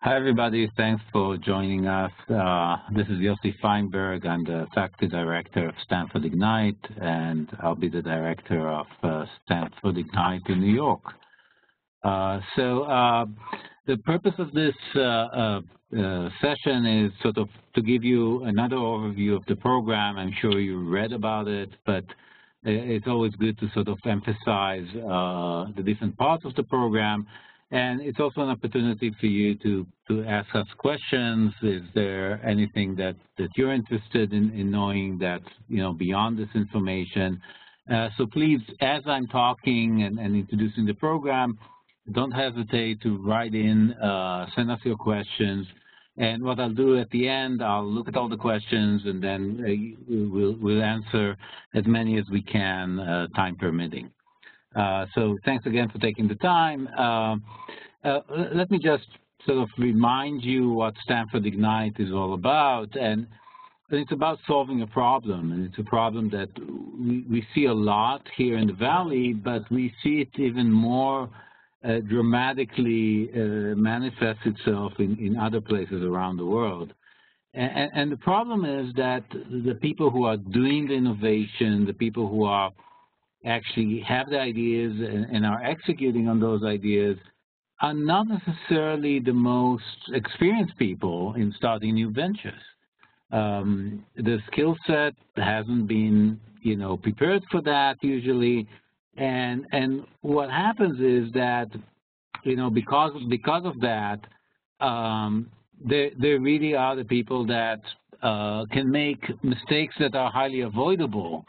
Hi, everybody. Thanks for joining us. This is Yossi Feinberg. I'm the faculty director of Stanford Ignite, and I'll be the director of Stanford Ignite in New York. The purpose of this session is sort of to give you another overview of the program. I'm sure you read about it, but it's always good to sort of emphasize the different parts of the program. And it's also an opportunity for you to ask us questions. Is there anything that you're interested in knowing that's beyond this information? So please, as I'm talking and introducing the program, don't hesitate to write in, send us your questions. And what I'll do at the end, I'll look at all the questions, and then we'll answer as many as we can, time permitting. So thanks again for taking the time. Let me just sort of remind you what Stanford Ignite is all about. And it's about solving a problem. And it's a problem that we see a lot here in the Valley, but we see it even more dramatically manifest itself in other places around the world. And the problem is that the people who are doing the innovation, the people who are actually have the ideas and are executing on those ideas are not necessarily the most experienced people in starting new ventures. The skill set hasn't been, prepared for that usually, and what happens is that, because of that, there really are the people that can make mistakes that are highly avoidable.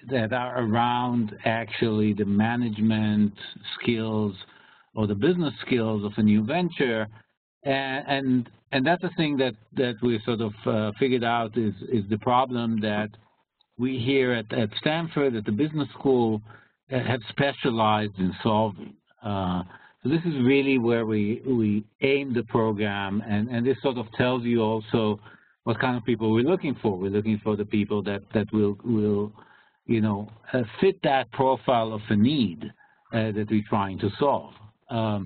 That are around actually the management skills or the business skills of a new venture, and that's the thing that we sort of figured out is the problem that we here at Stanford at the business school have specialized in solving. So this is really where we aim the program, and this sort of tells you also what kind of people we're looking for. We're looking for the people that will fit that profile of a need that we're trying to solve. So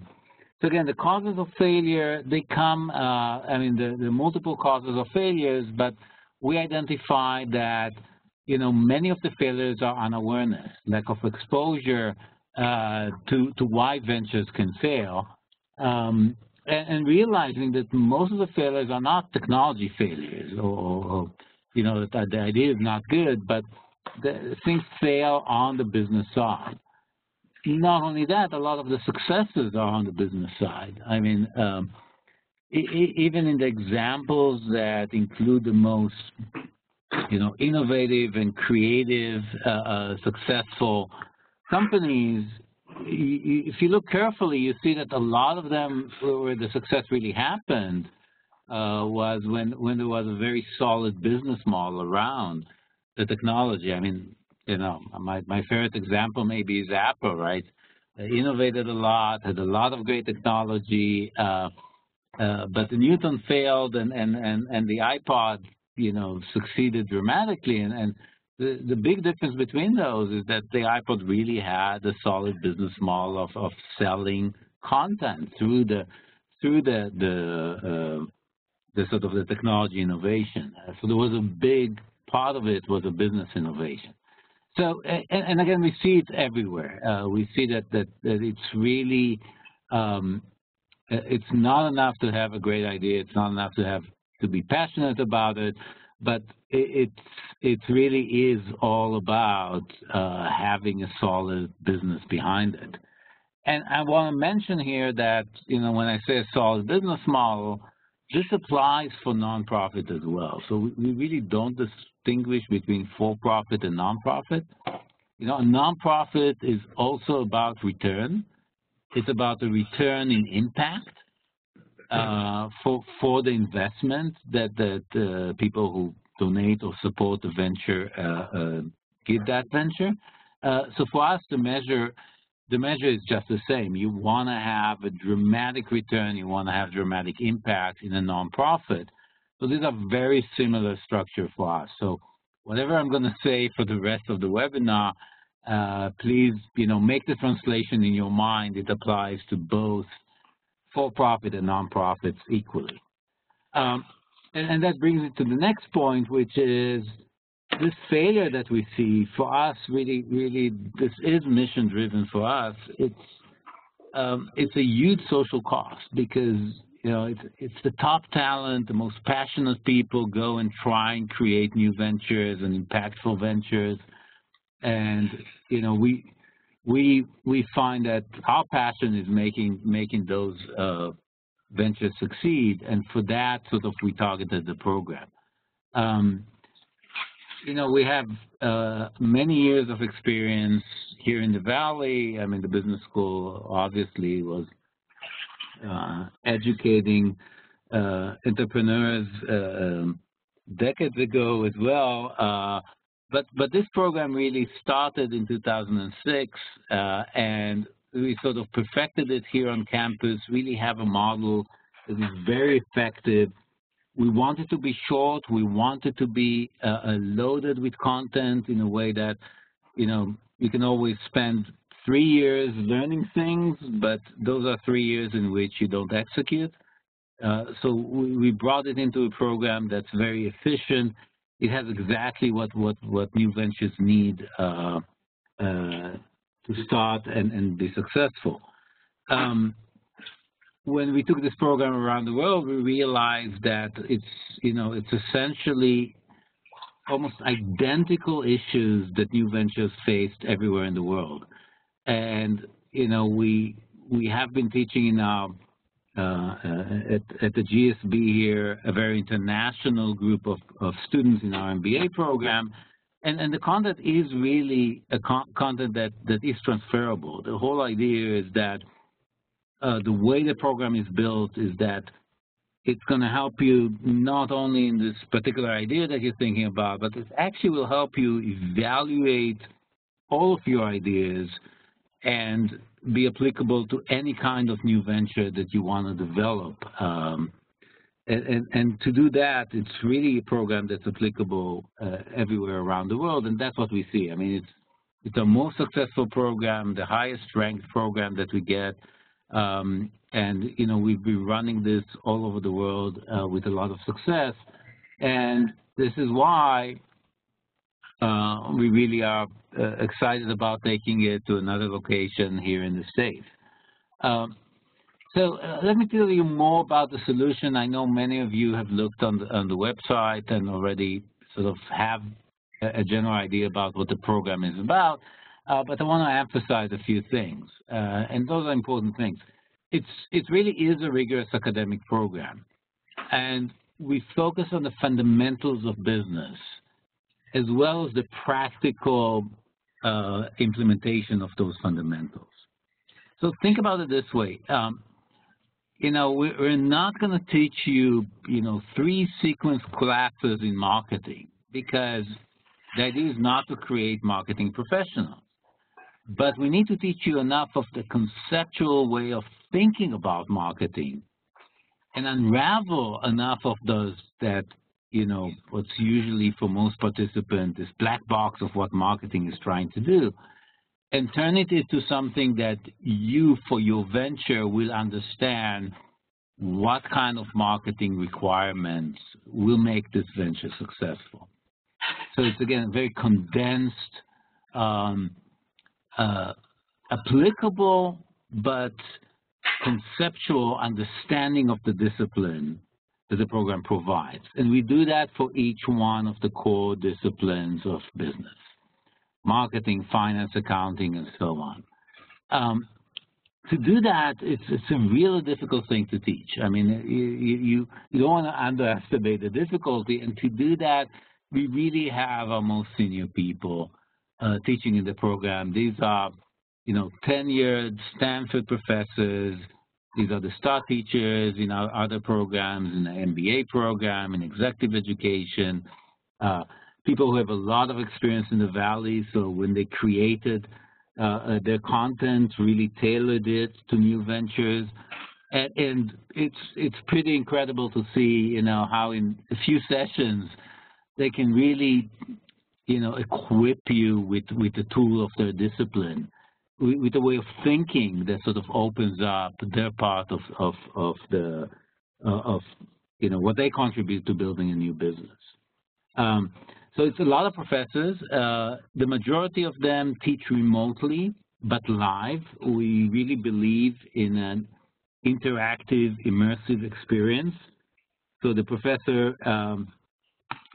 again, the causes of failure, they come, the multiple causes of failures, but we identify that, many of the failures are unawareness, lack of exposure to why ventures can fail. And realizing that most of the failures are not technology failures or that the idea is not good, but things fail on the business side. Not only that, a lot of the successes are on the business side. I mean, even in the examples that include the most, innovative and creative, successful companies, if you look carefully, you see that a lot of them where the success really happened was when there was a very solid business model around the technology. I mean, my favorite example maybe is Apple, right? They innovated a lot, had a lot of great technology, but the Newton failed and the iPod, succeeded dramatically. And the big difference between those is that the iPod really had a solid business model of selling content through the sort of the technology innovation. So there was a big part of it was a business innovation. So and again, we see it everywhere. We see that it's really it's not enough to have a great idea. It's not enough to be passionate about it, but it really is all about having a solid business behind it. And I want to mention here that, when I say a solid business model, this applies for nonprofit as well. So we really don't distinguish between for-profit and nonprofit. A nonprofit is also about return. It's about the return in impact for the investment that people who donate or support the venture give that venture. So for us, the measure is just the same. You want to have a dramatic return. You want to have dramatic impact in a nonprofit. So these are very similar structure for us. So whatever I'm going to say for the rest of the webinar, please, make the translation in your mind. It applies to both for-profit and nonprofits equally. And that brings it to the next point, which is this failure that we see. For us, really, this is mission-driven for us. It's a huge social cost because it's the top talent, the most passionate people go and try and create new ventures and impactful ventures, and we find that our passion is making those ventures succeed, and for that sort of we targeted the program. We have many years of experience here in the Valley. I mean, the business school obviously was educating entrepreneurs decades ago as well. But this program really started in 2006, and we sort of perfected it here on campus, really have a model that is very effective. We want it to be short. We want it to be loaded with content in a way that, you can always spend 3 years learning things, but those are 3 years in which you don't execute. So we brought it into a program that's very efficient. It has exactly what new ventures need to start and be successful. When we took this program around the world, we realized that it's essentially almost identical issues that new ventures faced everywhere in the world. And we have been teaching in our at the GSB here a very international group of students in our MBA program, and the content is really a content that is transferable. The whole idea is that the way the program is built is that it's going to help you not only in this particular idea that you're thinking about, but it actually will help you evaluate all of your ideas and be applicable to any kind of new venture that you want to develop. And to do that, it's really a program that's applicable everywhere around the world, and that's what we see. I mean, it's our most successful program, the highest ranked program that we get, and we've been running this all over the world with a lot of success, and this is why we really are excited about taking it to another location here in the States. So let me tell you more about the solution. I know many of you have looked on the website and already sort of have a general idea about what the program is about, but I want to emphasize a few things, and those are important things. It really is a rigorous academic program, and we focus on the fundamentals of business as well as the practical implementation of those fundamentals. So think about it this way. We're not going to teach you, 3 sequence classes in marketing, because the idea is not to create marketing professionals. But we need to teach you enough of the conceptual way of thinking about marketing and unravel enough of those that, what's usually for most participants is black box of what marketing is trying to do, and turn it into something that you, for your venture, will understand what kind of marketing requirements will make this venture successful. So it's, again, a very condensed, applicable but conceptual understanding of the discipline that the program provides. And we do that for each one of the core disciplines of business: marketing, finance, accounting, and so on. To do that, it's a really difficult thing to teach. I mean, you don't want to underestimate the difficulty, and to do that, we really have our most senior people teaching in the program. These are, tenured Stanford professors. These are the star teachers in our other programs, in the MBA program, in executive education, people who have a lot of experience in the Valley, so when they created their content, really tailored it to new ventures. And it's pretty incredible to see, how in a few sessions they can really, equip you with the tool of their discipline. with a way of thinking that sort of opens up their part of what they contribute to building a new business. So it's a lot of professors. The majority of them teach remotely, but live. We really believe in an interactive, immersive experience. So the professor,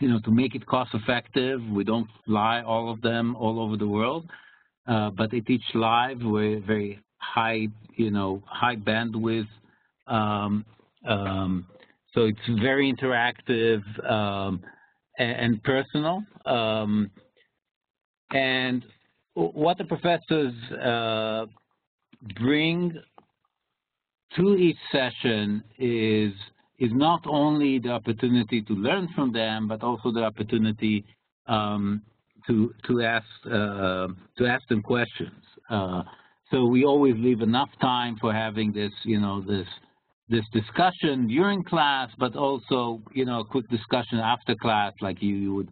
to make it cost effective, we don't fly all of them all over the world, but they teach live with very high, high bandwidth. So it's very interactive and personal. And what the professors bring to each session is not only the opportunity to learn from them, but also the opportunity to ask them questions. So we always leave enough time for having this, this discussion during class, but also, a quick discussion after class, like you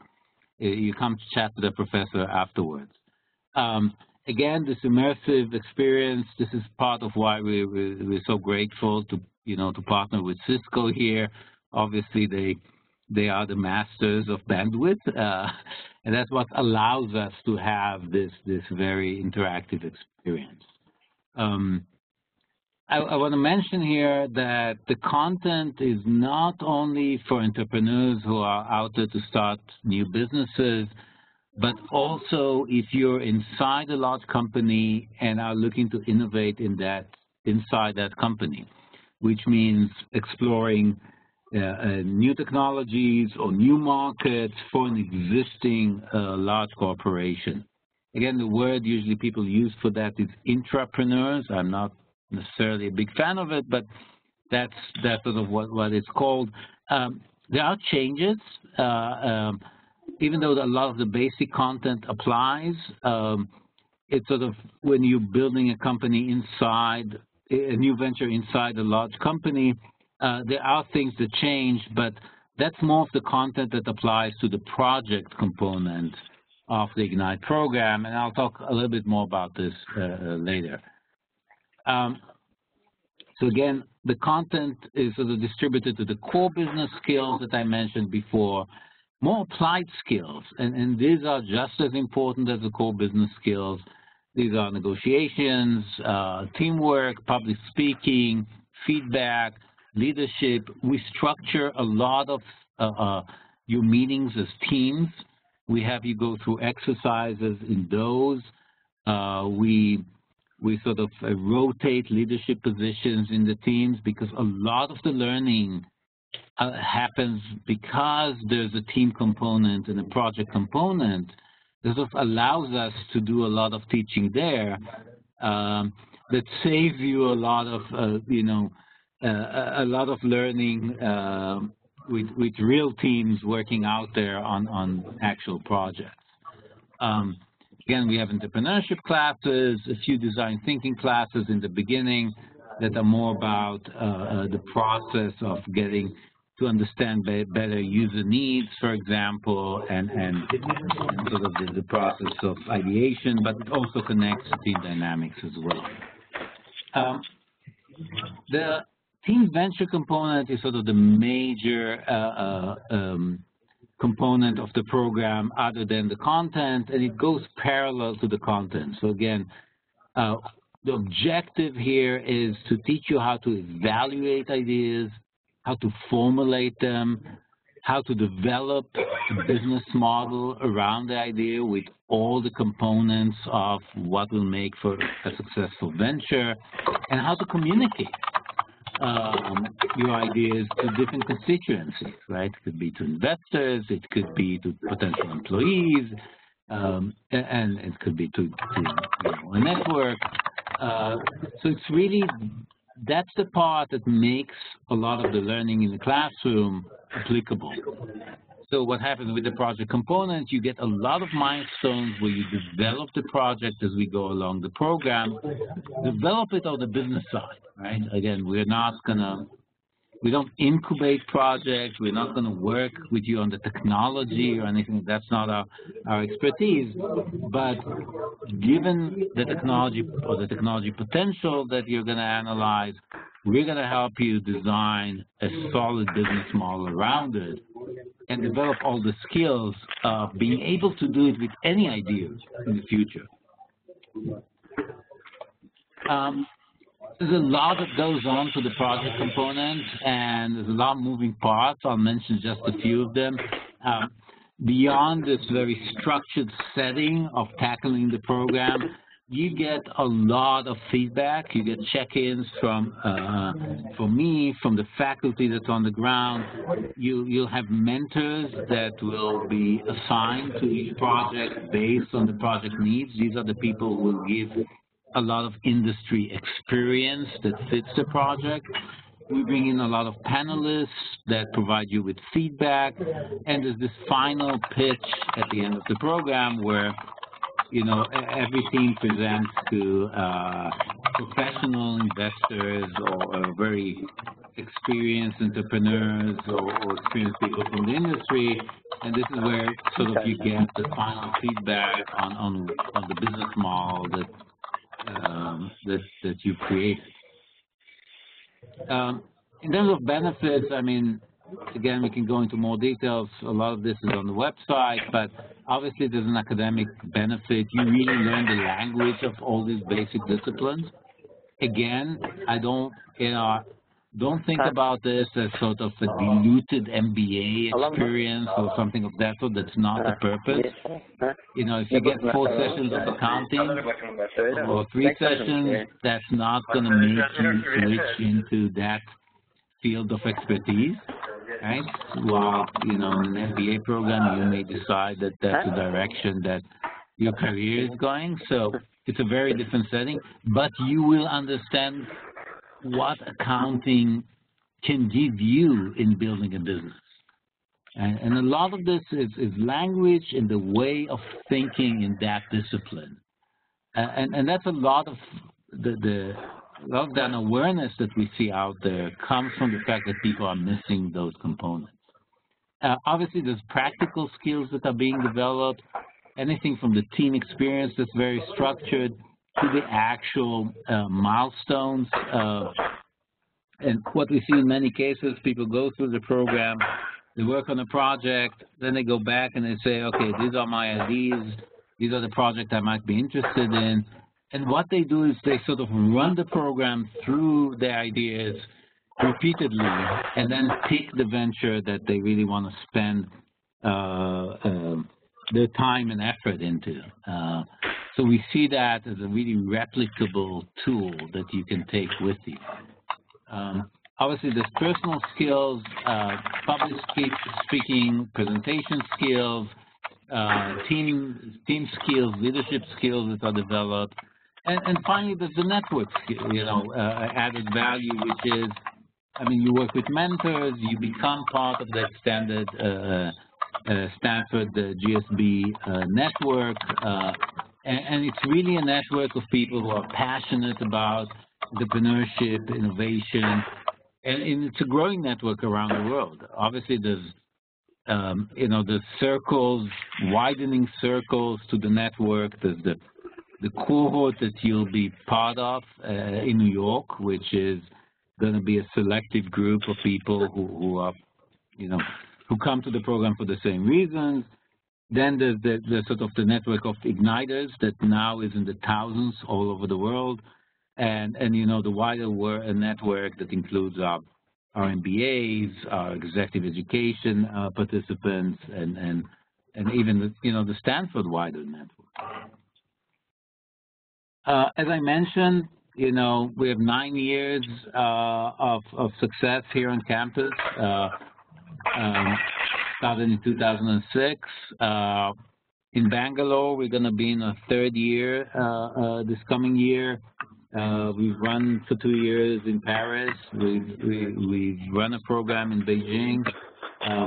come to chat with the professor afterwards. Again, this immersive experience, this is part of why we're so grateful to partner with Cisco here. Obviously, they are the masters of bandwidth, and that's what allows us to have this very interactive experience. I want to mention here that the content is not only for entrepreneurs who are out there to start new businesses, but also if you're inside a large company and are looking to innovate inside that company, which means exploring new technologies or new markets for an existing large corporation. Again, the word usually people use for that is intrapreneurs. I'm not necessarily a big fan of it, but that's sort of what it's called. There are changes, even though a lot of the basic content applies. It's sort of when you're building a company inside, a new venture inside a large company, there are things that change, but that's more of the content that applies to the project component of the Ignite program, and I'll talk a little bit more about this later. So again, the content is sort of distributed to the core business skills that I mentioned before, more applied skills, and these are just as important as the core business skills. These are negotiations, teamwork, public speaking, feedback, leadership. We structure a lot of your meetings as teams. We have you go through exercises in those. We sort of rotate leadership positions in the teams because a lot of the learning happens because there's a team component and a project component. This sort of allows us to do a lot of teaching there that saves you a lot of, a lot of learning with real teams working out there on actual projects. Again, we have entrepreneurship classes, a few design thinking classes in the beginning that are more about the process of getting to understand better user needs, for example, and sort of the process of ideation, but it also connects to team dynamics as well. The team venture component is sort of the major component of the program other than the content, and it goes parallel to the content. So again, the objective here is to teach you how to evaluate ideas, how to formulate them, how to develop a business model around the idea with all the components of what will make for a successful venture, and how to communicate your ideas to different constituencies, right? It could be to investors, it could be to potential employees, and it could be to a network. So it's really, that's the part that makes a lot of the learning in the classroom applicable. So what happens with the project component, you get a lot of milestones where you develop the project as we go along the program, develop it on the business side, right? Again, we're not gonna We don't incubate projects. We're not going to work with you on the technology or anything. That's not our expertise. But given the technology or the technology potential that you're going to analyze, we're going to help you design a solid business model around it and develop all the skills of being able to do it with any ideas in the future. There's a lot that goes on to the project component, and there's a lot of moving parts. I'll mention just a few of them. Beyond this very structured setting of tackling the program, you get a lot of feedback. You get check-ins from me, from the faculty that's on the ground. You'll have mentors that will be assigned to each project based on the project needs. These are the people who will give a lot of industry experience that fits the project. We bring in a lot of panelists that provide you with feedback, and there's this final pitch at the end of the program where, you know, every team presents to professional investors or very experienced entrepreneurs or experienced people from the industry, and this is where sort of you get the final feedback on the business model that you created. In terms of benefits, I mean, again, we can go into more details. A lot of this is on the website, but obviously there's an academic benefit. You really learn the language of all these basic disciplines. Again, I don't think about this as sort of a diluted MBA experience or something of that sort. That's not the purpose. You know, if you get 4 sessions of accounting or 3 sessions, that's not going to make you switch into that field of expertise, right? While, you know, in an MBA program, you may decide that that's the direction that your career is going. So it's a very different setting, but you will understand what accounting can give you in building a business. And a lot of this is language and the way of thinking in that discipline. And that's a lot of the unawareness that we see out there comes from the fact that people are missing those components. Obviously, there's practical skills that are being developed, anything from the team experience that's very structured to the actual milestones. And what we see in many cases, people go through the program, they work on a project, then they go back and they say, okay, these are my ideas, these are the projects I might be interested in. And what they do is they sort of run the program through their ideas repeatedly and then pick the venture that they really want to spend their time and effort into. So we see that as a really replicable tool that you can take with you. Obviously, there's personal skills, public speaking, presentation skills, team skills, leadership skills that are developed. And finally, there's the network skill, you know, added value, which is, I mean, you work with mentors, you become part of the extended Stanford GSB network, and it's really a network of people who are passionate about entrepreneurship, innovation, and it's a growing network around the world. Obviously, there's, you know, the circles, widening circles to the network. There's the cohort that you'll be part of in New York, which is going to be a selective group of people who are, you know, who come to the program for the same reasons. Then there's the sort of the network of igniters that now is in the thousands all over the world. And you know, the wider network that includes our MBAs, our executive education participants, and even the, you know, the Stanford wider network. As I mentioned, you know, we have 9 years of success here on campus. Started in 2006. In Bangalore, we're going to be in our 3rd year this coming year. We've run for 2 years in Paris. We've run a program in Beijing.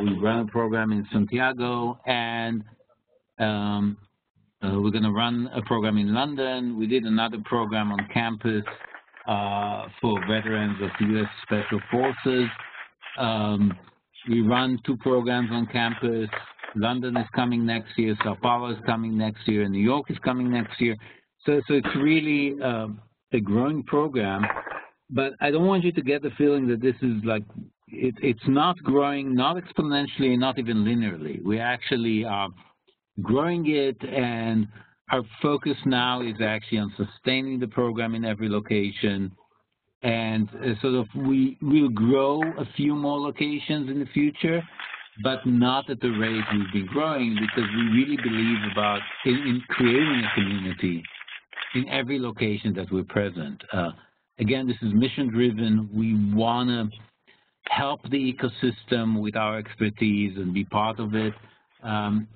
We've run a program in Santiago, and we're going to run a program in London. We did another program on campus for veterans of the U.S. Special Forces. We run 2 programs on campus. London is coming next year, Sao Paulo is coming next year, and New York is coming next year. So it's really a growing program. But I don't want you to get the feeling that this is like, it's not growing, not exponentially, not even linearly. We actually are growing it, and our focus now is actually on sustaining the program in every location. And sort of we will grow a few more locations in the future, but not at the rate we've been growing, because we really believe about in creating a community in every location that we're present. Again, this is mission-driven. We want to help the ecosystem with our expertise and be part of it. And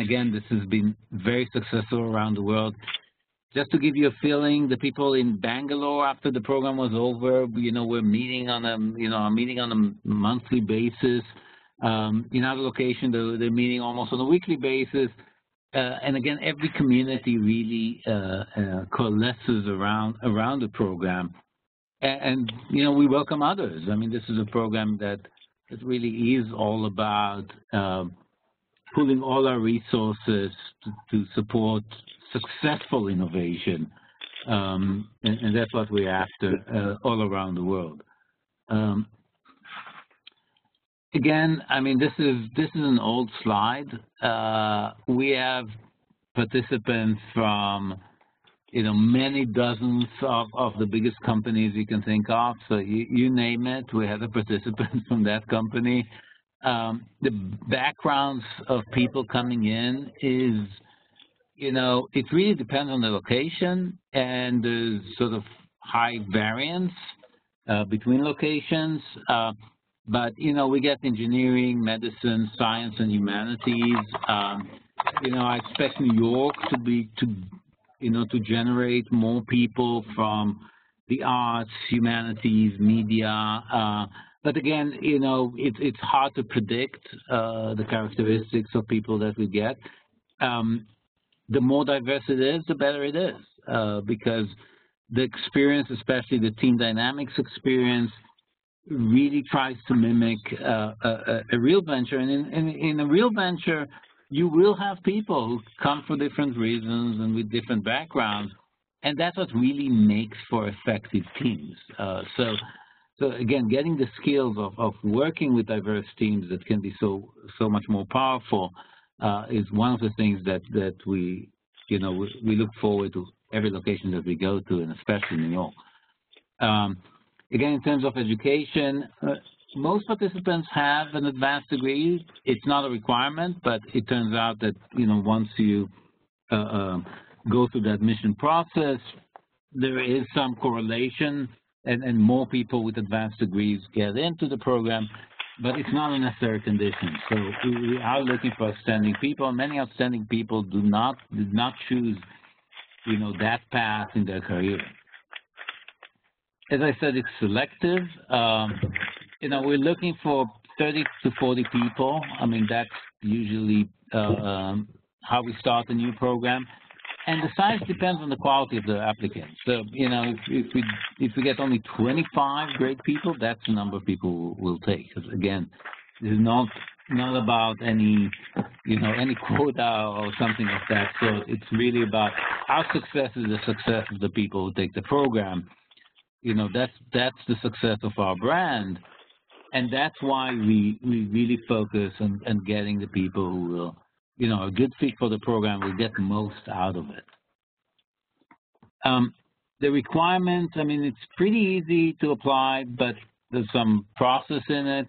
again, this has been very successful around the world. Just to give you a feeling, the people in Bangalore, after the program was over, we're meeting on a monthly basis. In other locations, they're meeting almost on a weekly basis. And again, every community really coalesces around the program. And we welcome others. I mean, this is a program that really is all about pulling all our resources to support successful innovation. And that's what we're after all around the world. Again, I mean, this is an old slide. We have participants from many dozens of the biggest companies you can think of. So you name it, we have a participant from that company. The backgrounds of people coming in is, it really depends on the location, and there's sort of high variance between locations. But we get engineering, medicine, science, and humanities. I expect New York to generate more people from the arts, humanities, media. But again, it's hard to predict the characteristics of people that we get. The more diverse it is, the better it is, because the experience, especially the team dynamics experience, really tries to mimic a real venture. And in a real venture, you will have people who come for different reasons and with different backgrounds, and that's what really makes for effective teams. So again, getting the skills of working with diverse teams that can be so much more powerful is one of the things that we look forward to every location that we go to, and especially New York. Again, in terms of education, most participants have an advanced degree. It's not a requirement, but it turns out that once you go through the admission process, there is some correlation, and more people with advanced degrees get into the program, but it's not a necessary condition. So we are looking for outstanding people. Many outstanding people did not choose that path in their career. As I said, it's selective. We're looking for 30 to 40 people. I mean, that's usually how we start a new program. And the size depends on the quality of the applicants. So, if we get only 25 great people, that's the number of people we'll take. Because again, this is not about any quota or something like that. So it's really about our success is the success of the people who take the program. That's the success of our brand, and that's why we really focus on getting the people who will, a good fit for the program, will get the most out of it. The requirements, I mean, it's pretty easy to apply, but there's some process in it.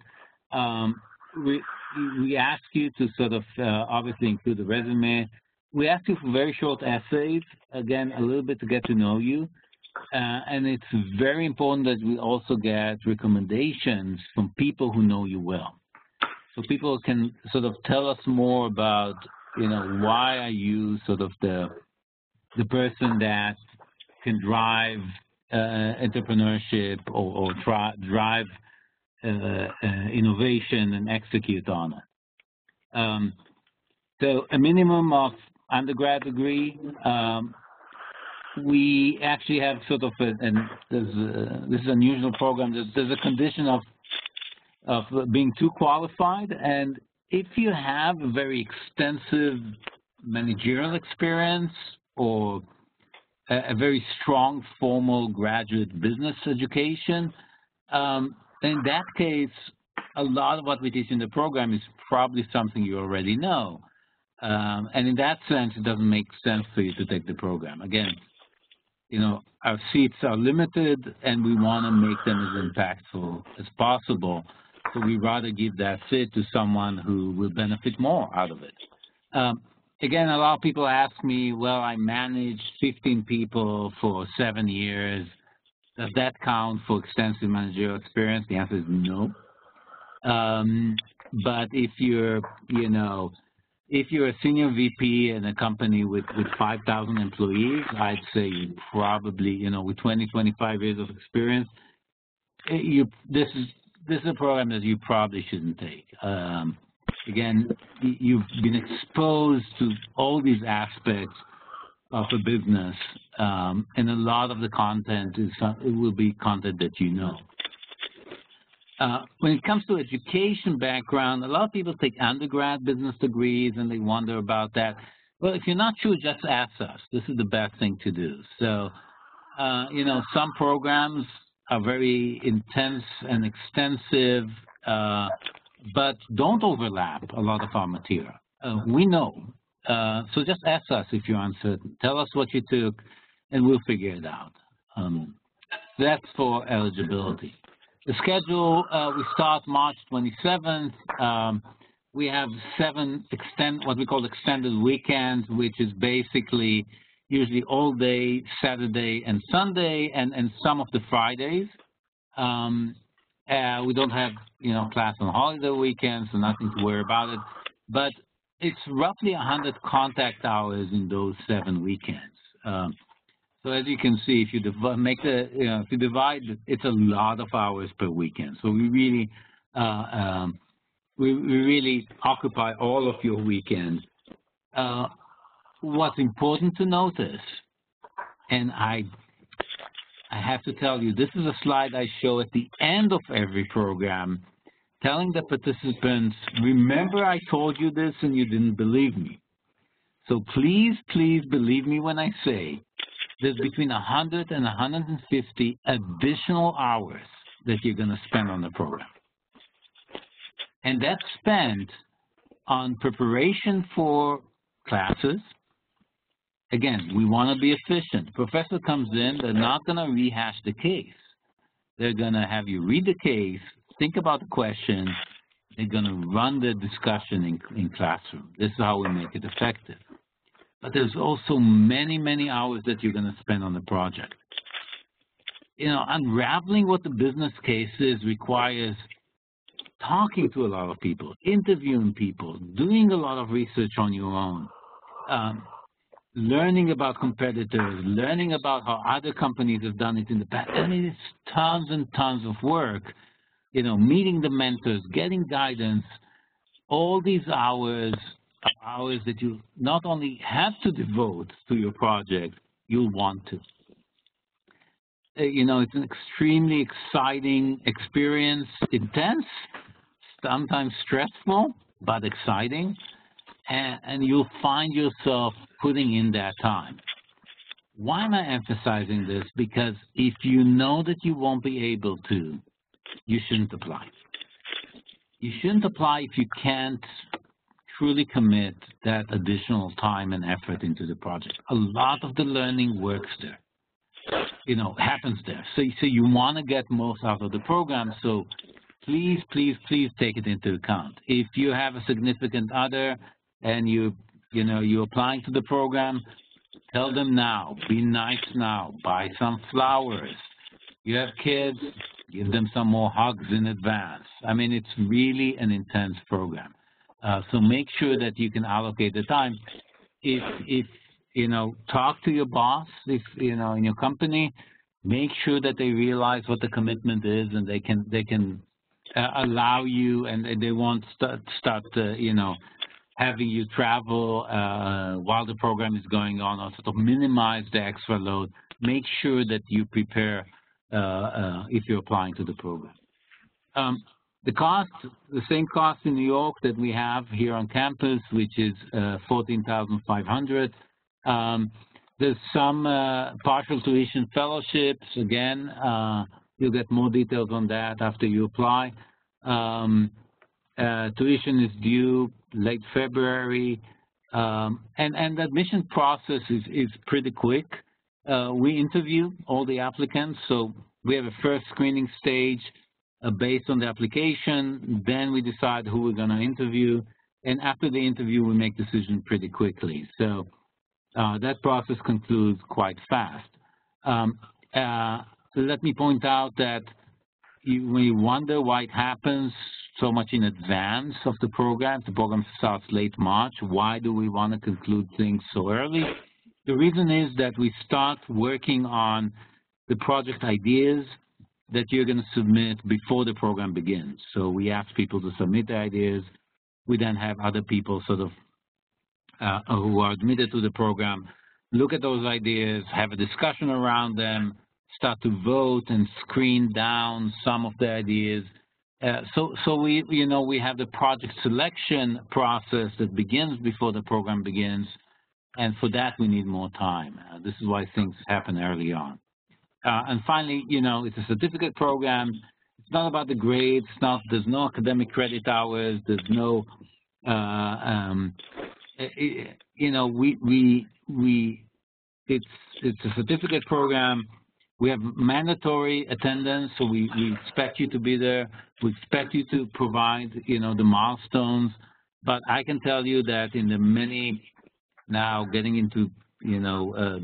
We ask you to sort of obviously include the resume. We ask you for very short essays, again, a little bit to get to know you. And it's very important that we also get recommendations from people who know you well. So people can sort of tell us more about, why are you sort of the person that can drive entrepreneurship or drive innovation and execute on it. So a minimum of undergrad degree. We actually have sort of, this is an unusual program, there's a condition of of being too qualified. And if you have a very extensive managerial experience or a very strong formal graduate business education, in that case, a lot of what we teach in the program is probably something you already know. And in that sense, it doesn't make sense for you to take the program. Again, you know, our seats are limited and we want to make them as impactful as possible. So we rather give that seat to someone who will benefit more out of it. Again, a lot of people ask me, well, I managed 15 people for 7 years. Does that count for extensive managerial experience? The answer is no. But if you're, you know, if you're a senior VP in a company with 5,000 employees, I'd say you probably, you know, with 20, 25 years of experience, this is a program that you probably shouldn't take. Again, you've been exposed to all these aspects of a business, and a lot of the content will be content that you know. When it comes to education background, a lot of people take undergrad business degrees and they wonder about that. Well, if you're not sure, just ask us. This is the best thing to do. So, you know, some programs are very intense and extensive, but don't overlap a lot of our material. We know. So just ask us if you're uncertain. Tell us what you took, and we'll figure it out. That's for eligibility. The schedule, we start March 27th. We have 7 what we call extended weekends, which is basically usually all day, Saturday and Sunday, and some of the Fridays. We don't have, you know, class on holiday weekends, so nothing to worry about it. But it's roughly 100 contact hours in those 7 weekends. So as you can see, if you if you divide, it's a lot of hours per weekend. So we really, we really occupy all of your weekends. What's important to notice, and I have to tell you, this is a slide I show at the end of every program, telling the participants, remember I told you this and you didn't believe me. So please, please believe me when I say there's between 100 and 150 additional hours that you're going to spend on the program. And that's spent on preparation for classes. Again, we want to be efficient. The professor comes in, they're not going to rehash the case. They're going to have you read the case, think about the questions, they're going to run the discussion in classroom. This is how we make it effective. But there's also many, many hours that you're going to spend on the project. You know, unraveling what the business case is requires talking to a lot of people, interviewing people, doing a lot of research on your own, learning about competitors, learning about how other companies have done it in the past. I mean, it's tons and tons of work. You know, meeting the mentors, getting guidance, all these hours are hours that you not only have to devote to your project, you'll want to. You know, it's an extremely exciting experience, intense, sometimes stressful, but exciting, and you'll find yourself putting in that time. Why am I emphasizing this? Because if you know that you won't be able to, you shouldn't apply. You shouldn't apply if you can't truly commit that additional time and effort into the project. A lot of the learning works there, you know, happens there. So you want to get most out of the program, so please, please, please take it into account. If you have a significant other and you're applying to the program, tell them now, be nice now, buy some flowers. You have kids, give them some more hugs in advance. I mean, it's really an intense program. So make sure that you can allocate the time. If you know, talk to your boss, if you know, in your company, make sure that they realize what the commitment is, and they can allow you, and they won't start you know, having you travel while the program is going on, or sort of minimize the extra load. Make sure that you prepare if you're applying to the program. The cost, the same cost in New York that we have here on campus, which is $14,500. There's some partial tuition fellowships. Again, you'll get more details on that after you apply. Tuition is due late February, and the admission process is pretty quick. We interview all the applicants, so we have a first screening stage based on the application. Then we decide who we're going to interview, and after the interview, we make decisions pretty quickly. So that process concludes quite fast. Let me point out that when you wonder why it happens so much in advance of the program starts late March. Why do we want to conclude things so early? The reason is that we start working on the project ideas that you're going to submit before the program begins. So we ask people to submit their ideas. We then have other people sort of who are admitted to the program look at those ideas, have a discussion around them, start to vote and screen down some of the ideas. So we have the project selection process that begins before the program begins, and for that we need more time. This is why things happen early on. And finally, it's a certificate program. It's not about the grades. There's no academic credit hours. There's no, it's a certificate program. We have mandatory attendance, so we expect you to be there. We expect you to provide, the milestones. But I can tell you that in the many, now getting into,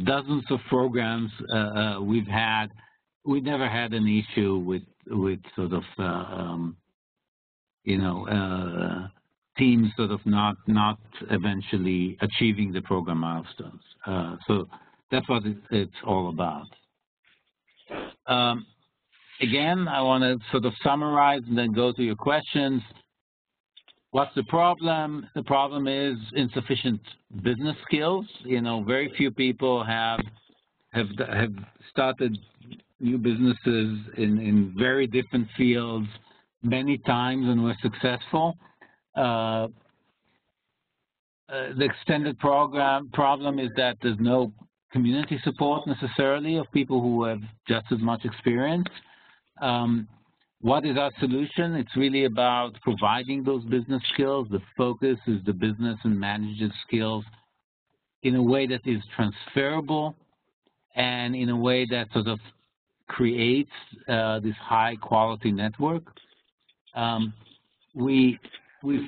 dozens of programs we've never had an issue with sort of, teams sort of not eventually achieving the program milestones. So that's what it's all about. Again, I want to sort of summarize and then go to your questions. What's the problem? The problem is insufficient business skills. Very few people have started new businesses in very different fields many times and were successful. The extended program problem is that there's no community support necessarily of people who have just as much experience. What is our solution? It's really about providing those business skills. The focus is the business and management skills in a way that is transferable and in a way that sort of creates this high quality network. We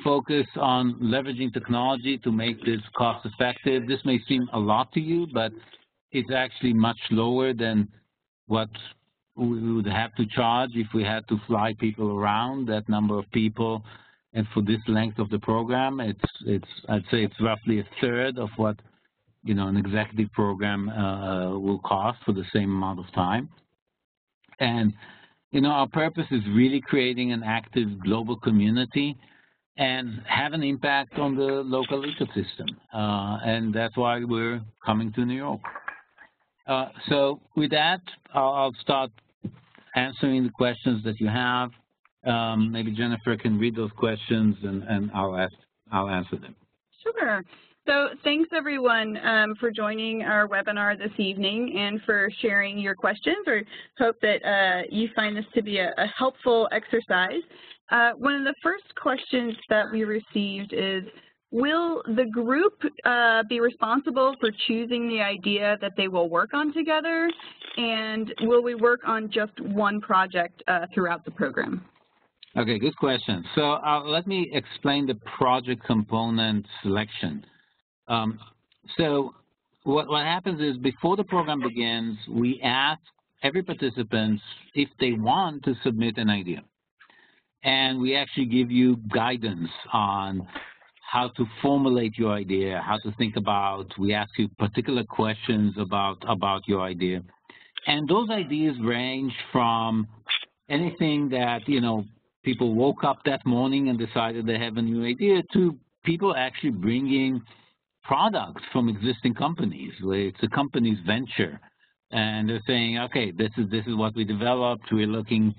focus on leveraging technology to make this cost effective. This may seem a lot to you, but it's actually much lower than what we would have to charge if we had to fly people around, that number of people. And for this length of the program, I'd say it's roughly a third of what an executive program will cost for the same amount of time. And our purpose is really creating an active global community and have an impact on the local ecosystem. And that's why we're coming to New York. So with that, I'll start answering the questions that you have. Maybe Jennifer can read those questions and I'll answer them. Sure. So thanks everyone for joining our webinar this evening and for sharing your questions. I hope that you find this to be a helpful exercise. One of the first questions that we received is, will the group be responsible for choosing the idea that they will work on together? And will we work on just one project throughout the program? Okay, good question. So let me explain the project component selection. So what happens is before the program begins, we ask every participant if they want to submit an idea. And we actually give you guidance on how to formulate your idea, how to think about, we ask you particular questions about your idea. And those ideas range from anything that, people woke up that morning and decided they have a new idea to people actually bringing products from existing companies, where it's a company's venture. And they're saying, okay, this is what we developed. We're looking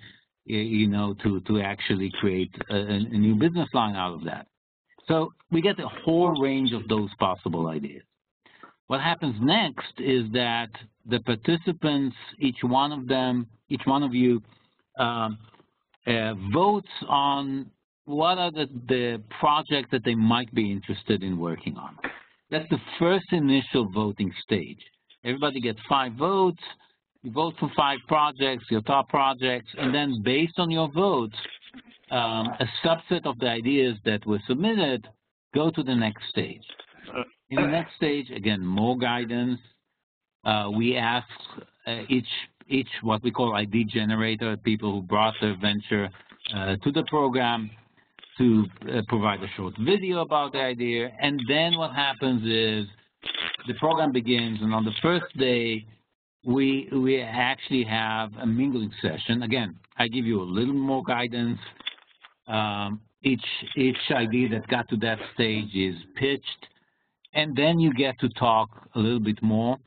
you know, to actually create a new business line out of that. So we get a whole range of those possible ideas. What happens next is that the participants, each one of you, votes on what are the projects that they might be interested in working on. That's the first initial voting stage. Everybody gets 5 votes. You vote for 5 projects, your top projects, and then based on your votes, a subset of the ideas that were submitted go to the next stage. In the next stage, again, more guidance. We ask each what we call ID generator, people who brought their venture to the program, to provide a short video about the idea. And then what happens is the program begins, and on the first day, we actually have a mingling session. Again, I give you a little more guidance. Each idea that got to that stage is pitched, and then you get to talk a little bit more.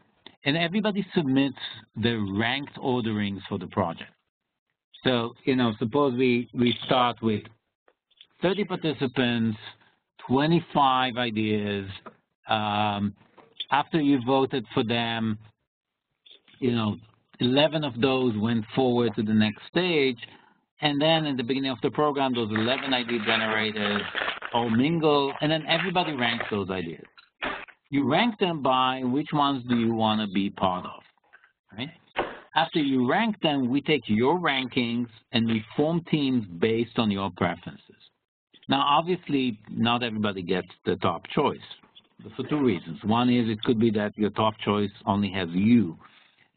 And everybody submits their ranked orderings for the project. So, you know, suppose we start with 30 participants, 25 ideas. After you voted for them, you know, 11 of those went forward to the next stage. And then in the beginning of the program, those 11 idea generators all mingle, and then everybody ranks those ideas. You rank them by which ones do you want to be part of, right? After you rank them, we take your rankings and we form teams based on your preferences. Now, obviously, not everybody gets the top choice for 2 reasons. One is it could be that your top choice only has you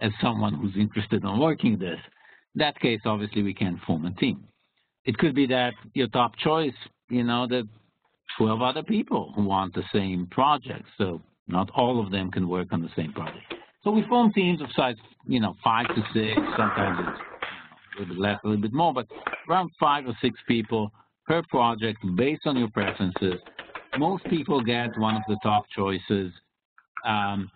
as someone who's interested in working this. In that case, obviously, we can't form a team. It could be that your top choice, you know, that 12 other people who want the same project, so not all of them can work on the same project. So we form teams of size, you know, 5 to 6, sometimes it's a little bit less, a little bit more, but around 5 or 6 people per project based on your preferences. Most people get one of the top choices, and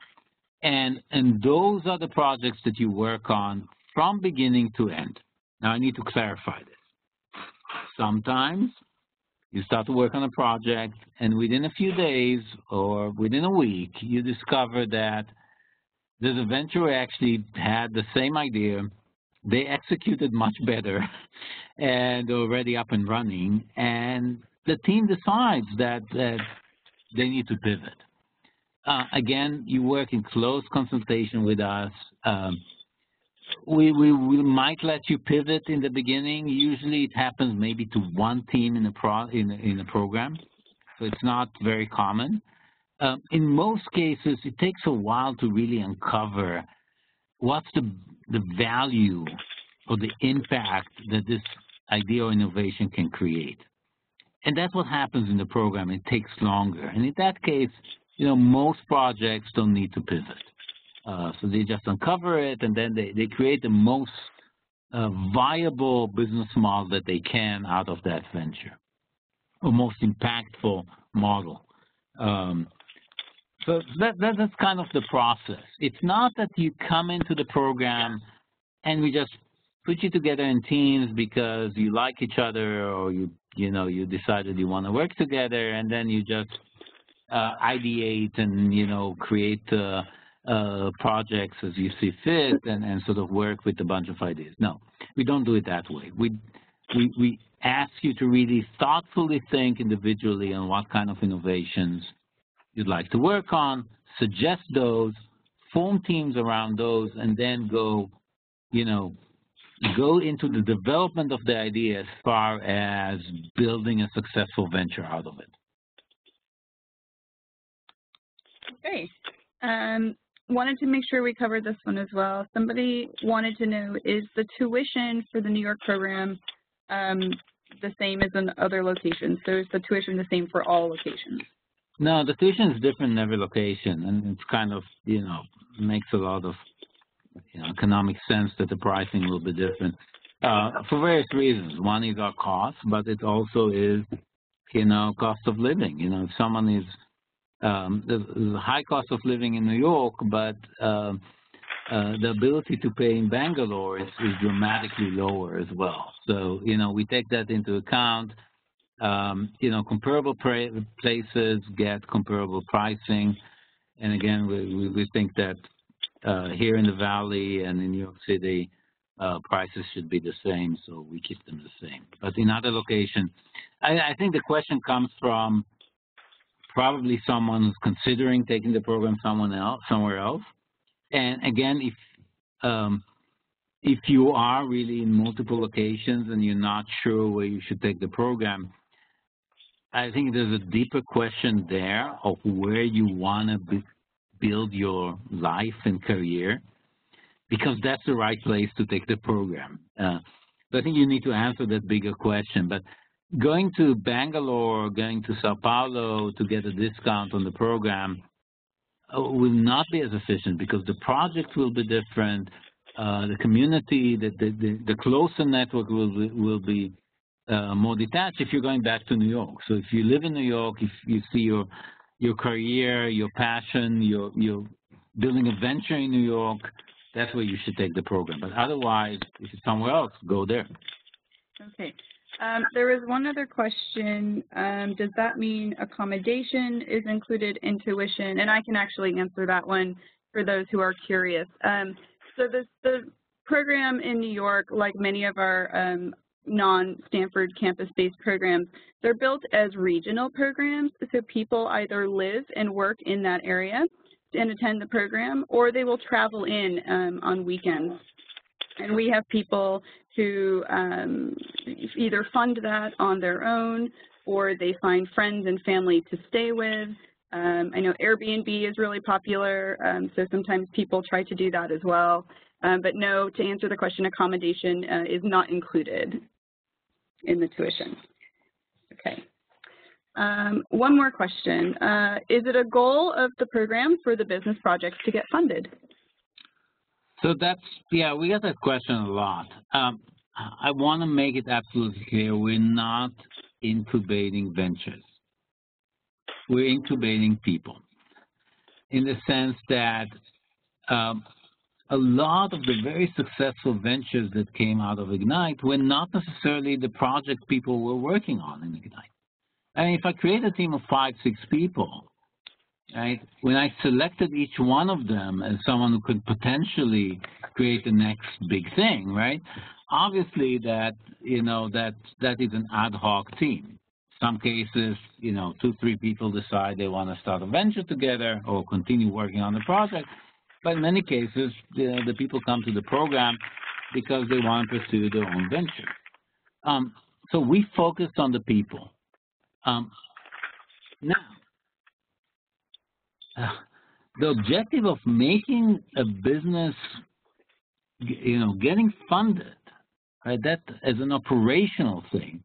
those are the projects that you work on from beginning to end. Now, I need to clarify this. Sometimes you start to work on a project, and within a few days or within a week, you discover that there's a venture who actually had the same idea. They executed much better and already up and running, and the team decides that they need to pivot. Again, you work in close consultation with us. We might let you pivot in the beginning. Usually it happens maybe to 1 team in a program, so it's not very common. In most cases, it takes a while to really uncover what's the value or the impact that this idea or innovation can create. And that's what happens in the program. It takes longer. And in that case, you know, most projects don't need to pivot. So they just uncover it, and then they create the most viable business model that they can out of that venture, or most impactful model. So that's kind of the process. It's not that you come into the program and we just put you together in teams because you like each other, or you decided you want to work together, and then you just ideate and, you know, create projects as you see fit, and sort of work with a bunch of ideas. No, we don't do it that way. We ask you to really thoughtfully think individually on what kind of innovations you'd like to work on, suggest those, form teams around those, and then go into the development of the idea as far as building a successful venture out of it. Okay. Wanted to make sure we covered this one as well. Somebody wanted to know, is the tuition for the New York program the same as in other locations? So is the tuition the same for all locations? No, the tuition is different in every location, and it's kind of, you know, makes a lot of, you know, economic sense that the pricing will be different for various reasons. One is our cost, but it also is, you know, cost of living. You know, if someone is there's a high cost of living in New York, but the ability to pay in Bangalore is dramatically lower as well. So, we take that into account. Comparable places get comparable pricing. And again, we think that here in the Valley and in New York City, prices should be the same, so we keep them the same. But in other locations, I think the question comes from probably someone who's considering taking the program somewhere else. And again, if you are really in multiple locations and you're not sure where you should take the program, I think there's a deeper question there of where you want to build your life and career, because that's the right place to take the program. So I think you need to answer that bigger question. But going to Bangalore, going to Sao Paulo to get a discount on the program will not be as efficient, because the project will be different. The community, the closer network will be more detached if you're going back to New York. So if you live in New York, if you see your career, your passion, you're building a venture in New York, that's where you should take the program. But otherwise, if it's somewhere else, go there. Okay. There was one other question. Does that mean accommodation is included in tuition? And I can actually answer that one for those who are curious. So the program in New York, like many of our non-Stanford campus-based programs, they're built as regional programs. So people either live and work in that area and attend the program, or they will travel in on weekends. And we have people who either fund that on their own, or they find friends and family to stay with. I know Airbnb is really popular, so sometimes people try to do that as well. But no, to answer the question, accommodation is not included in the tuition. Okay. One more question. Is it a goal of the program for the business projects to get funded? So that's, yeah, we get that question a lot. I want to make it absolutely clear, we're not incubating ventures. We're incubating people, in the sense that a lot of the very successful ventures that came out of Ignite were not necessarily the project people were working on in Ignite. I mean, if I create a team of 5, 6 people, right, when I selected each one of them as someone who could potentially create the next big thing, right, obviously that, that is an ad hoc team. Some cases, 2, 3 people decide they want to start a venture together or continue working on the project. But in many cases, the people come to the program because they want to pursue their own venture. So we focus on the people. Now, the objective of making a business, getting funded, right, that as an operational thing,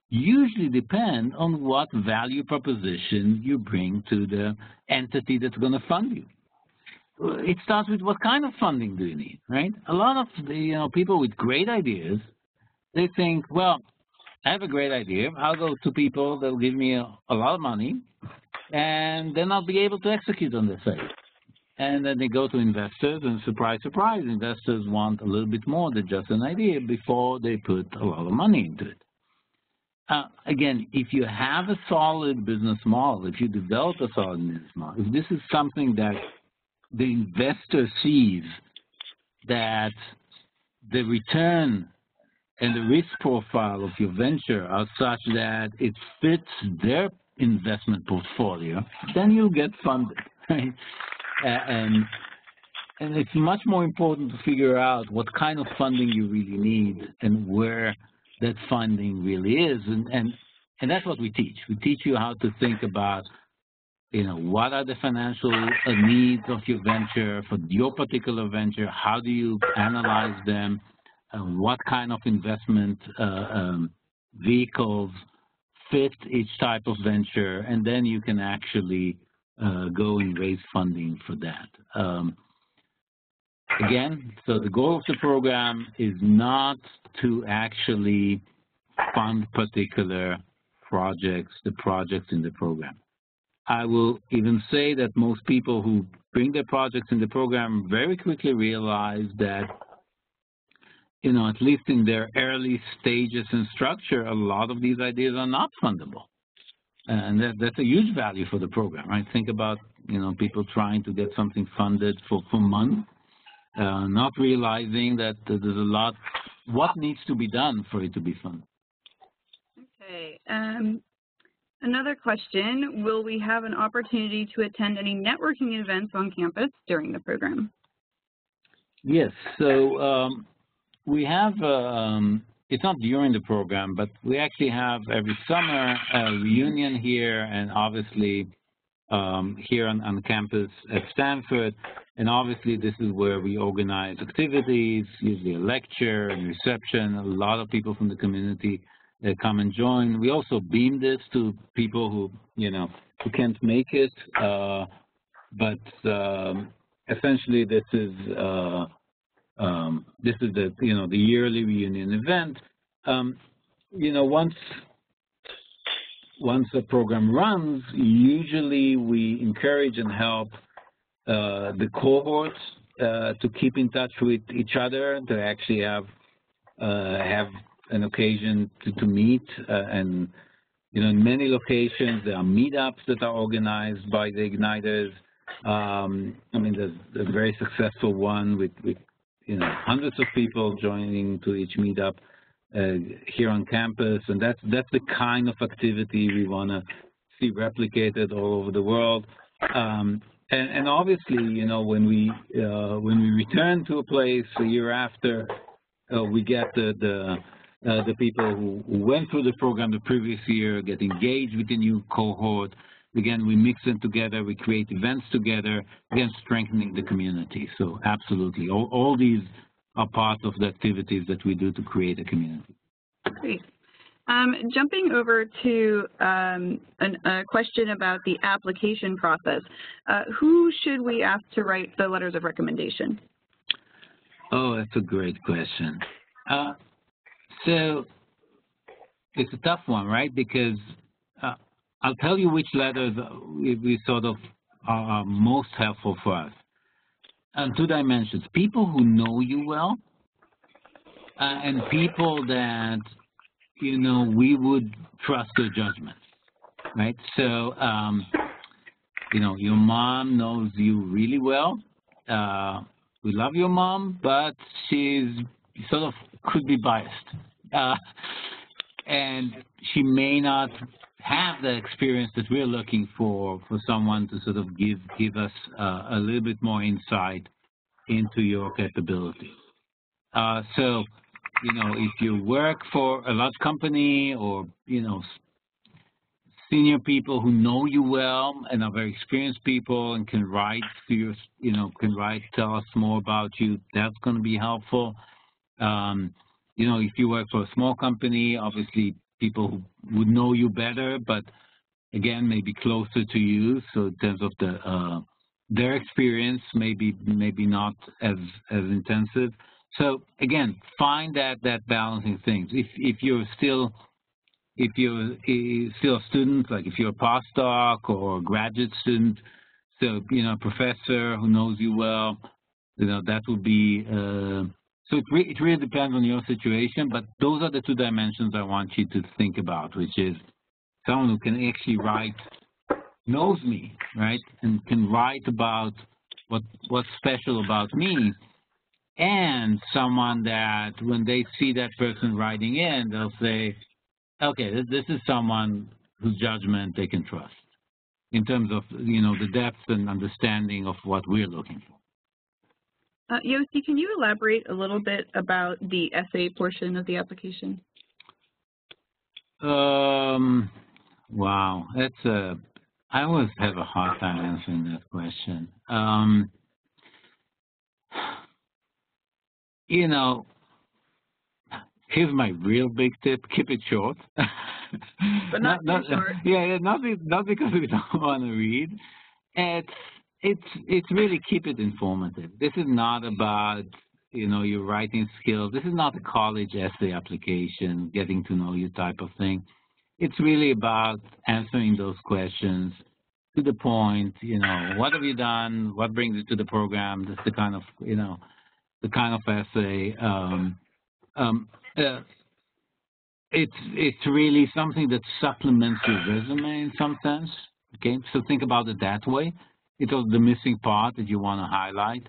usually depend on what value proposition you bring to the entity that's going to fund you. It starts with what kind of funding do you need, right? A lot of the, people with great ideas, they think, well, I have a great idea. I'll go to people that will give me a lot of money, and then I'll be able to execute on this idea. And then they go to investors, and surprise, surprise, investors want a little bit more than just an idea before they put a lot of money into it. Again, if you have a solid business model, if you develop a solid business model, if this is something that the investor sees that the return and the risk profile of your venture are such that it fits their investment portfolio, then you'll get funded, right? And it's much more important to figure out what kind of funding you really need and where that funding really is. And that's what we teach. We teach you how to think about, what are the financial needs of your venture for your particular venture? How do you analyze them? What kind of investment vehicles fit each type of venture? And then you can actually go and raise funding for that. Again, so the goal of the program is not to actually fund particular projects, the projects in the program. I will even say that most people who bring their projects in the program very quickly realize that, at least in their early stages and structure, a lot of these ideas are not fundable. And that's a huge value for the program, right? Think about, people trying to get something funded for months, not realizing that there's a lot, what needs to be done for it to be funded. Okay. Another question, will we have an opportunity to attend any networking events on campus during the program? Yes, so we have, it's not during the program, but we actually have every summer a reunion here, and obviously here on campus at Stanford, and obviously this is where we organize activities, usually a lecture and reception. A lot of people from the community come and join. We also beam this to people who, who can't make it, but essentially this is the, the yearly reunion event. Once a program runs, usually we encourage and help the cohorts to keep in touch with each other, to actually have an occasion to meet, and in many locations there are meetups that are organized by the Igniters. There's a very successful one with hundreds of people joining to each meetup here on campus, and that's the kind of activity we want to see replicated all over the world. And obviously, when we return to a place a year after, we get the people who went through the program the previous year, get engaged with the new cohort. Again, we mix them together, we create events together, again, strengthening the community. So absolutely, all these are part of the activities that we do to create a community. Great. Jumping over to a question about the application process. Who should we ask to write the letters of recommendation? Oh, that's a great question. So it's a tough one, right? Because I'll tell you which letters we sort of are most helpful for us. On two dimensions: people who know you well, and people that we would trust their judgment, right? So your mom knows you really well. We love your mom, but she's sort of could be biased, and she may not have the experience that we're looking for someone to sort of give us a little bit more insight into your capabilities. So, if you work for a large company, or, senior people who know you well and are very experienced people and can write to your, tell us more about you, that's going to be helpful. If you work for a small company, obviously people who would know you better, but again, maybe closer to you. So in terms of their experience, maybe not as intensive. So again, find that balancing things. If you're still a student, like if you're a postdoc or a graduate student, so a professor who knows you well, that would be. So it really depends on your situation, but those are the two dimensions I want you to think about, which is someone who can actually write, knows me, right, and can write about what's special about me, and someone that when they see that person writing in, they'll say, okay, this is someone whose judgment they can trust in terms of, the depth and understanding of what we're looking for. Yossi, can you elaborate a little bit about the essay portion of the application? Wow, I always have a hard time answering that question. Here's my real big tip: keep it short. But not too short. Yeah, not because we don't want to read. It's really keep it informative. This is not about, your writing skills. This is not a college essay application, getting to know you type of thing. It's really about answering those questions to the point, what have you done? What brings you to the program? That's the kind of, the kind of essay. It's really something that supplements your resume in some sense. Okay, so think about it that way. It's the missing part that you want to highlight,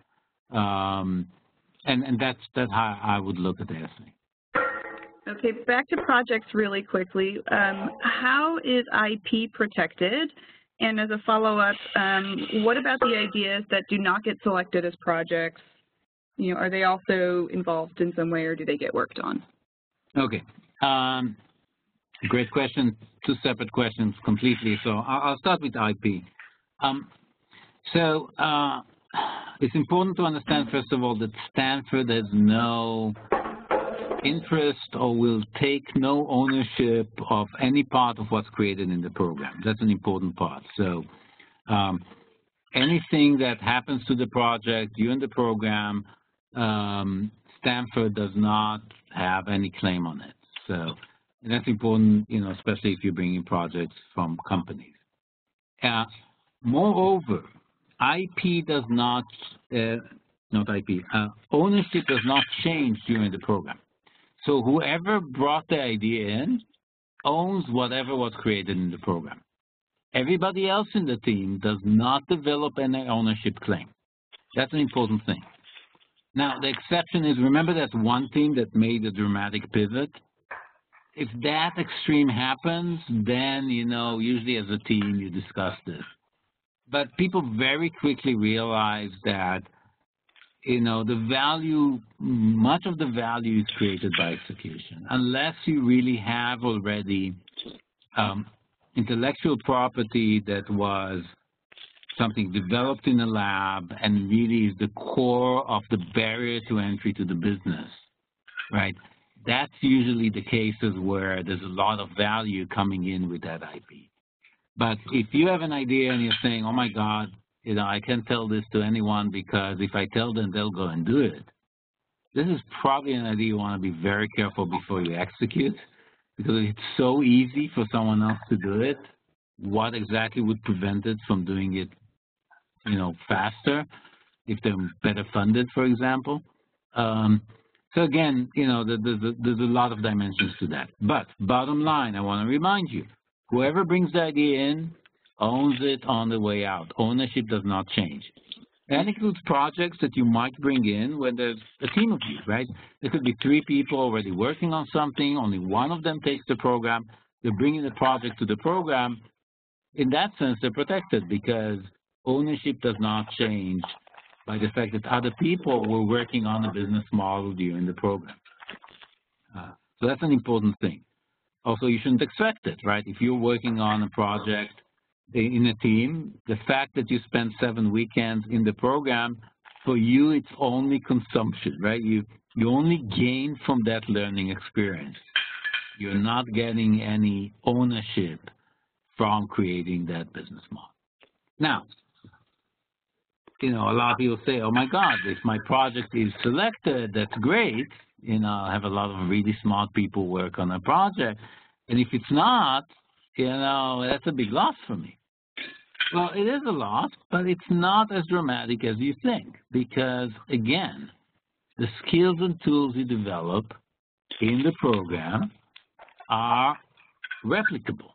and that's how I would look at the essay. Okay, back to projects really quickly. How is IP protected? And as a follow-up, what about the ideas that do not get selected as projects? Are they also involved in some way, or do they get worked on? Okay, great question. Two separate questions completely. So I'll start with IP. It's important to understand, first of all, that Stanford has no interest or will take no ownership of any part of what's created in the program. That's an important part. So anything that happens to the project during the program, Stanford does not have any claim on it. So that's important, especially if you're bringing projects from companies. Moreover, IP does not, ownership does not change during the program. So whoever brought the idea in owns whatever was created in the program. Everybody else in the team does not develop any ownership claim. That's an important thing. Now, the exception is, remember that one team that made a dramatic pivot? If that extreme happens, then, usually as a team you discuss this. But people very quickly realize that the value, much of the value is created by execution. Unless you really have already intellectual property that was something developed in a lab and really is the core of the barrier to entry to the business, right? That's usually the cases where there's a lot of value coming in with that IP. But if you have an idea and you're saying, oh my God, I can't tell this to anyone because if I tell them, they'll go and do it. This is probably an idea you want to be very careful before you execute, because it's so easy for someone else to do it. What exactly would prevent it from doing it, faster, if they're better funded, for example? So again, there's a lot of dimensions to that. But bottom line, I want to remind you, whoever brings the idea in owns it on the way out. Ownership does not change. That includes projects that you might bring in when there's a team of you, right? There could be 3 people already working on something. Only one of them takes the program. They're bringing the project to the program. In that sense, they're protected because ownership does not change by the fact that other people were working on a business model during the program. So that's an important thing. Also, you shouldn't expect it, right? If you're working on a project in a team, the fact that you spend 7 weekends in the program, for you, it's only consumption, right? You only gain from that learning experience. You're not getting any ownership from creating that business model. Now, a lot of people say, oh my God, if my project is selected, that's great. I have a lot of really smart people work on a project. And if it's not, that's a big loss for me. Well, it is a loss, but it's not as dramatic as you think because, again, the skills and tools you develop in the program are replicable.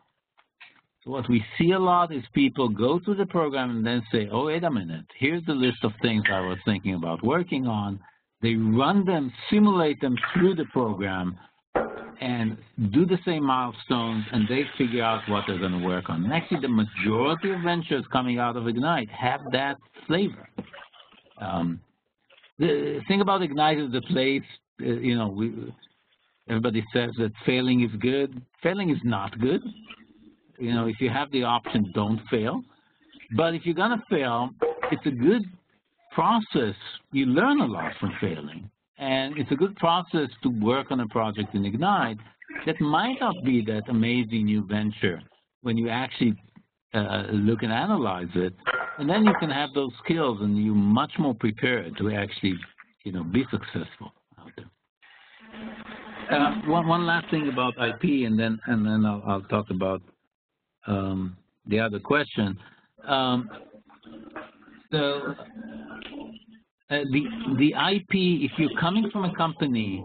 So what we see a lot is people go through the program and then say, oh, wait a minute, here's the list of things I was thinking about working on. They run them, simulate them through the program, and do the same milestones, and they figure out what they're going to work on. And actually, the majority of ventures coming out of Ignite have that flavor. The thing about Ignite is the place, everybody says that failing is good. Failing is not good. If you have the option, don't fail. But if you're going to fail, it's a good process. You learn a lot from failing. And it's a good process to work on a project in Ignite that might not be that amazing new venture when you actually look and analyze it. And then you can have those skills and you're much more prepared to actually, be successful out there. One last thing about IP, and then I'll talk about the other question. The IP, if you're coming from a company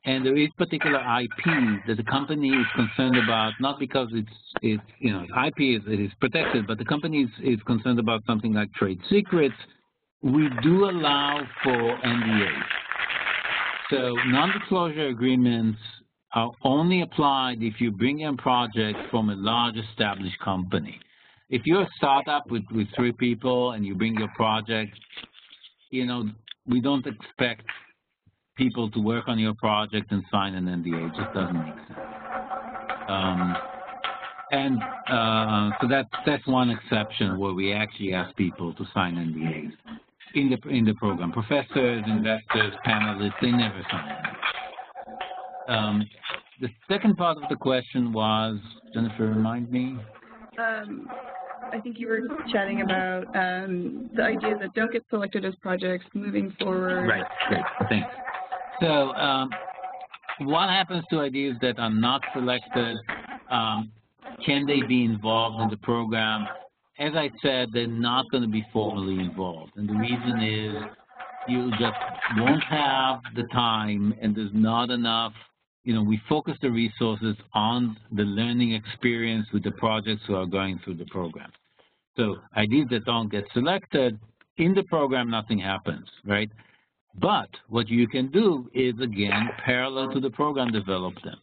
and there is particular IP that the company is concerned about, not because it's IP is protected, but the company is concerned about something like trade secrets, we do allow for NDAs. So non-disclosure agreements are only applied if you bring in projects from a large established company. If you're a startup with 3 people and you bring your project, we don't expect people to work on your project and sign an NDA. It just doesn't make sense. So that's one exception where we actually ask people to sign NDAs in the program. Professors, investors, panelists, they never sign NDAs. The second part of the question was, Jennifer, remind me. I think you were chatting about the ideas that don't get selected as projects moving forward. Right, thanks. So what happens to ideas that are not selected? Can they be involved in the program? As I said, they're not going to be formally involved. And the reason is you just won't have the time and there's not enough. We focus the resources on the learning experience with the projects who are going through the program. So ideas that don't get selected, in the program, nothing happens, right? But what you can do is, again, parallel to the program, develop them.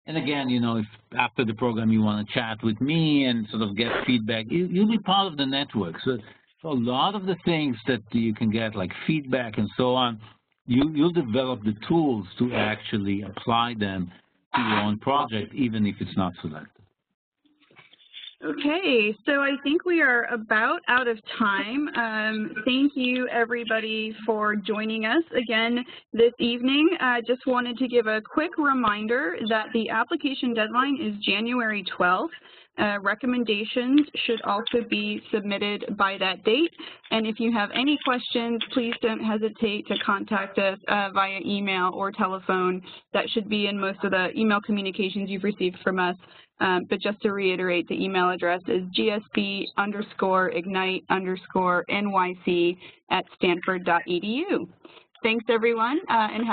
And again, if after the program you want to chat with me and sort of get feedback, you'll be part of the network. So a lot of the things that you can get, like feedback and so on, you'll develop the tools to actually apply them to your own project, even if it's not selected. Okay, so I think we are about out of time. Thank you, everybody, for joining us again this evening. Just wanted to give a quick reminder that the application deadline is January 12th. Recommendations should also be submitted by that date. And if you have any questions, please don't hesitate to contact us via email or telephone. That should be in most of the email communications you've received from us. But just to reiterate, the email address is gsb_ignite_NYC@stanford.edu. Thanks, everyone, and have a